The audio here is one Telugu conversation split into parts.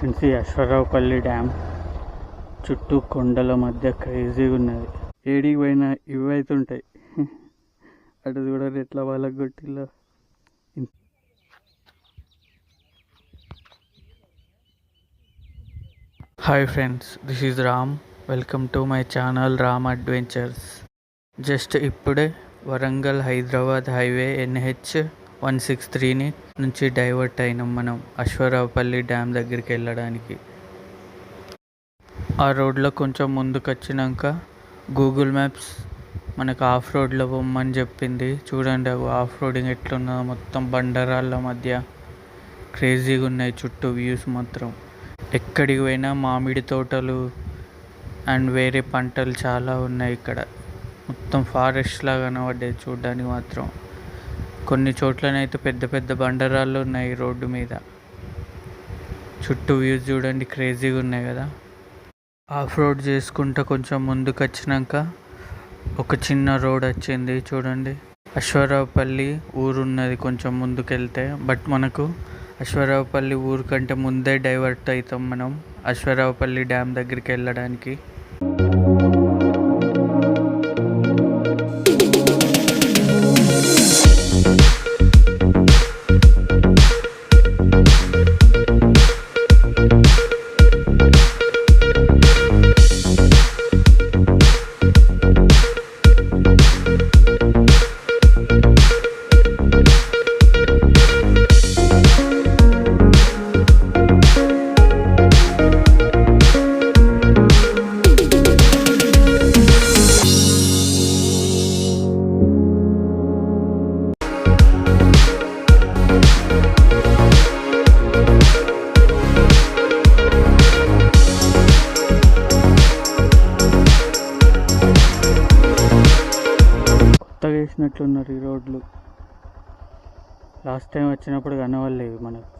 ఫ్రెండ్స్, ఈ అశ్వారావుపల్లి డ్యామ్ చుట్టూ కొండల మధ్య క్రేజీగా ఉన్నది. ఏడికి పోయినా ఇవి అవుతుంటాయి. అటు చూడరు ఎట్లా వాళ్ళకి కొట్టిల్లో. Hi friends, this is Ram. Welcome to my channel Ram adventures. Just ఇప్పుడే వరంగల్ హైదరాబాద్ హైవే NH163 నుంచి డైవర్ట్ అయినాం మనం అశ్వారావుపల్లి డ్యామ్ దగ్గరికి వెళ్ళడానికి. ఆ రోడ్లో కొంచెం ముందుకు వచ్చినాక గూగుల్ మ్యాప్స్ మనకు ఆఫ్ రోడ్లో పోమ్మని చెప్పింది. చూడండి ఆఫ్ రోడింగ్ ఎట్లున్నదో, మొత్తం బండరాళ్ళ మధ్య క్రేజీగా ఉన్నాయి. చుట్టూ వ్యూస్ మాత్రం ఎక్కడికి పోయినా మామిడి తోటలు అండ్ వేరే పంటలు చాలా ఉన్నాయి. ఇక్కడ మొత్తం ఫారెస్ట్ లాగా కనబడ్డాయి చూడడానికి మాత్రం. కొన్ని చోట్లనైతే పెద్ద పెద్ద బండరాళ్ళు ఉన్నాయి రోడ్డు మీద. చుట్టూ వ్యూస్ చూడండి, క్రేజీగా ఉన్నాయి కదా. ఆఫ్ రోడ్ చేసుకుంటూ కొంచెం ముందుకు వచ్చినాక ఒక చిన్న రోడ్ వచ్చింది చూడండి. అశ్వారావుపల్లి ఊరు ఉన్నది కొంచెం ముందుకు వెళ్తే. బట్ మనకు అశ్వారావుపల్లి ఊరు కంటే ముందే డైవర్ట్ అవుతాం మనం అశ్వారావుపల్లి డ్యామ్ దగ్గరికి వెళ్ళడానికి. కొత్తగా వేసినట్లున్నారు ఈ రోడ్లు. లాస్ట్ టైం వచ్చినప్పుడు కనవలేవి మనకు.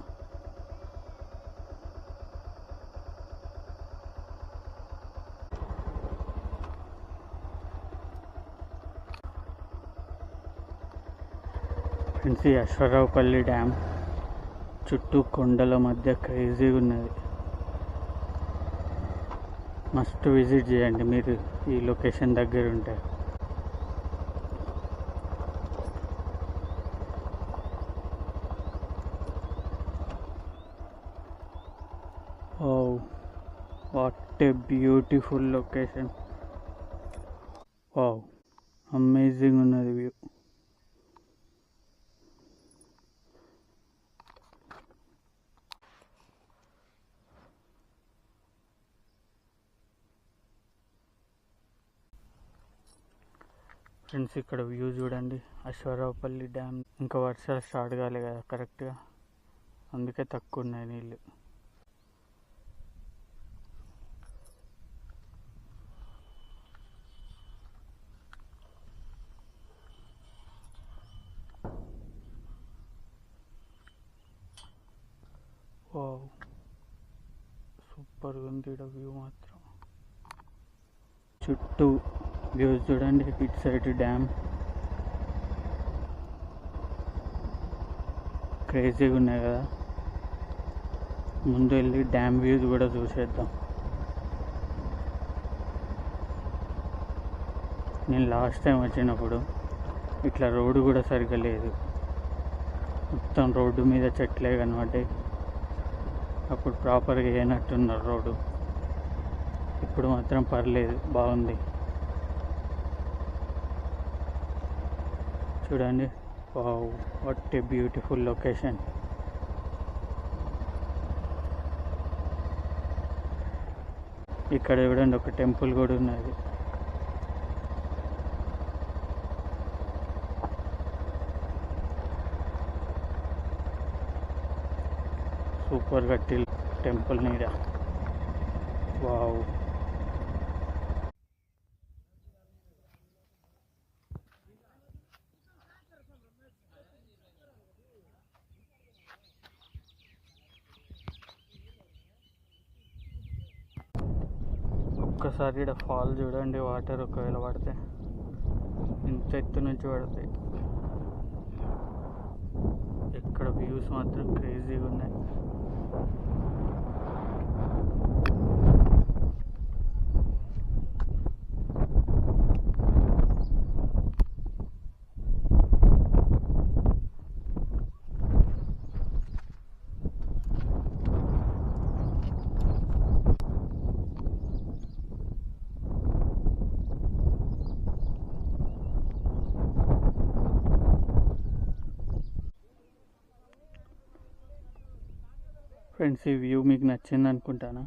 ఫ్రెండ్స్, ఈ అశ్వారావుపల్లి డ్యామ్ చుట్టూ కొండల మధ్య క్రేజీగా ఉన్నది. మస్ట్ విజిట్ చేయండి మీరు ఈ లొకేషన్ దగ్గర ఉంటే. Oh, what a beautiful location. Wow, amazing ఉన్నది వ్యూ. ఫ్రెండ్స్, ఇక్కడ వ్యూ చూడండి. అశ్వారావుపల్లి డ్యామ్ ఇంకా వర్షాలు స్టార్ట్ కాలే కదా కరెక్ట్గా, అందుకే తక్కువ ఉన్నాయి నీళ్ళు. సూపర్గా ఉంది ఇక్కడ వ్యూ మాత్రం. చుట్టూ వ్యూస్ చూడండి. ఇటు సైడ్ డ్యామ్ క్రేజీగా ఉన్నాయి కదా. ముందు వెళ్ళి డ్యామ్ వ్యూస్ కూడా చూసేద్దాం. నేను లాస్ట్ టైం వచ్చినప్పుడు ఇట్లా రోడ్డు కూడా సరిగ్గా లేదు, మొత్తం రోడ్డు మీద చెట్లే కనబడ్డాయి. అప్పుడు ప్రాపర్గా వేయనట్టున్నారు రోడ్డు. ఇప్పుడు మాత్రం పర్లేదు, బాగుంది. చూడండి, wow, what a beautiful location. ఇక్కడ చూడండి, ఒక టెంపుల్ కూడా ఉన్నది. సూపర్ కట్టి టెంపుల్ నీడ. వావ్, ఒక్కసారి ఇక్కడ ఫాల్ చూడండి. వాటర్ ఒకవేళ పడితే ఇంత ఎత్తు నుంచి పడతాయి. ఇక్కడ వ్యూస్ మాత్రం క్రేజీగా ఉన్నాయి. ఫ్రెండ్స్, ఈ వ్యూ మీకు నచ్చింది అనుకుంటాను.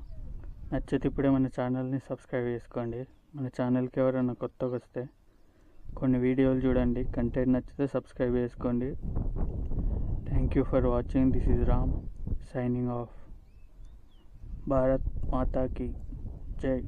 నచ్చితే ఇప్పుడే మన ఛానల్ని సబ్స్క్రైబ్ చేసుకోండి. మన ఛానల్కి ఎవరైనా కొత్తగా వస్తే కొన్ని వీడియోలు చూడండి. కంటెంట్ నచ్చితే సబ్స్క్రైబ్ చేసుకోండి. Thank you for watching. This is Ram signing off. Bharat మాతాకి జై.